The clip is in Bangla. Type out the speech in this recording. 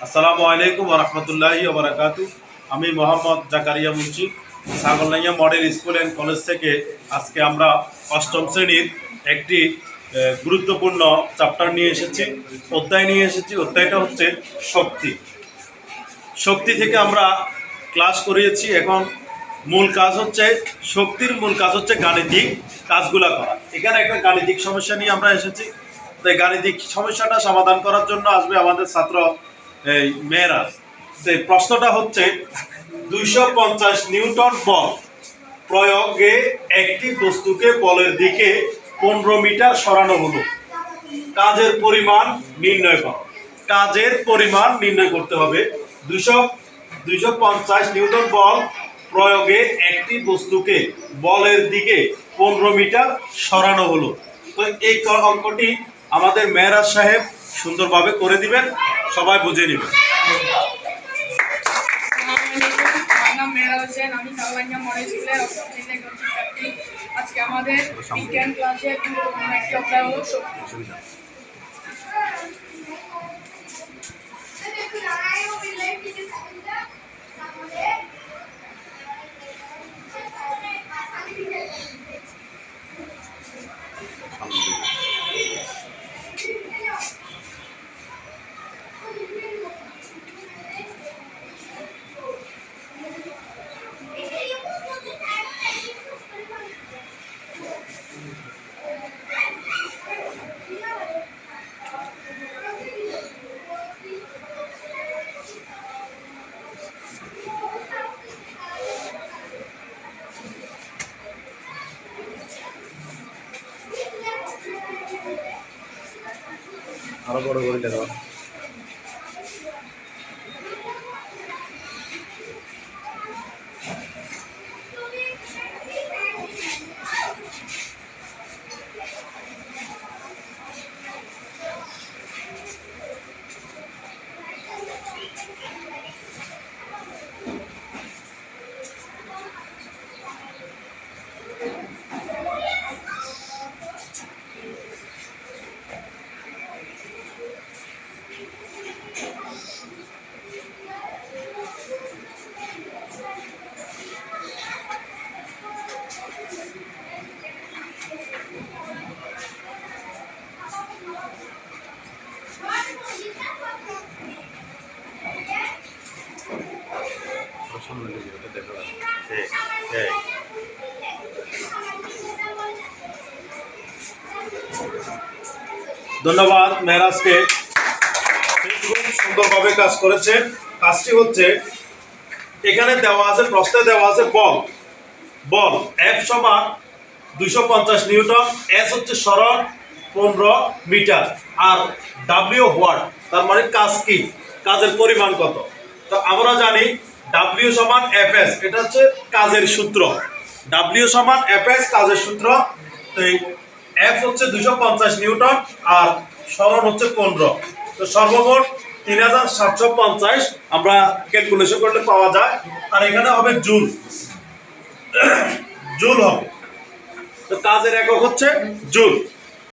আসসালামু আলাইকুম ওয়া রাহমাতুল্লাহি ওয়া বারাকাতুহু। আমি Mohammad Zakaria Munshi Chhagalnaiya model school and college থেকে আজকে আমরা অষ্টম শ্রেণীর একটি গুরুত্বপূর্ণ চ্যাপ্টার নিয়ে এসেছি, অধ্যায় নিয়ে এসেছি। অধ্যায়টা হচ্ছে শক্তি। শক্তি থেকে আমরা ক্লাস করিয়েছি। এখন মূল কাজ হচ্ছে শক্তির মূল কাজ হচ্ছে গাণিতিক কাজগুলো করা। এখানে একটা গাণিতিক সমস্যা নিয়ে আমরা এসেছি। তাই গাণিতিক সমস্যাটা সমাধান করার জন্য আসবে আমাদের ছাত্র এই মেয়েরা। তো প্রশ্নটা হচ্ছে 250 নিউটন বল প্রয়োগে একটি বস্তুকে বলের দিকে 15 মিটার সরানো হলো। কাজের পরিমাণ নির্ণয় করো। কাজের পরিমাণ নির্ণয় করতে হবে। 250 নিউটন বল প্রয়োগে একটি বস্তুকে বলের দিকে 15 মিটার সরানো হলো। তো এই অঙ্কটি আমাদের মেহরাজ সাহেব সুন্দরভাবে করে দিবেন, সবাই বুঝে নেবেন। আমি ছাগলনাইয়া মডেল স্কুলের অষ্টম শ্রেণীর একজন শিক্ষার্থী। আজকে আমাদের বিজ্ঞান ক্লাসের গুরুত্বপূর্ণ একটি অধ্যায় হলো শক্তি। আরো বড় করে দেখো। ধন্যবাদ মেহরাজকে, খুব সুন্দরভাবে কাজ করেছে। কাজটি হচ্ছে এখানে দেওয়া আছে, প্রশ্নে দেওয়া আছে বল বল এফ সমান 250 নিউটন, এস হচ্ছে সরণ 15 মিটার, আর ডাব্লিউ হোয়াট, তার মানে কাজ কি, কাজের পরিমাণ কত। তো আমরা জানি ডাব্লিউ সমান এফ এস, এটা হচ্ছে কাজের সূত্র। ডাব্লিউ সমান এফ এস কাজের সূত্র। তো এই এফ হচ্ছে 250 নিউটন আর সরণ হচ্ছে 15। তো সর্বমোট 3750 আমরা ক্যালকুলেশন করলে পাওয়া যায়। আর এখানে হবে জুল, জুল হবে। তো কাজের একক হচ্ছে জুল।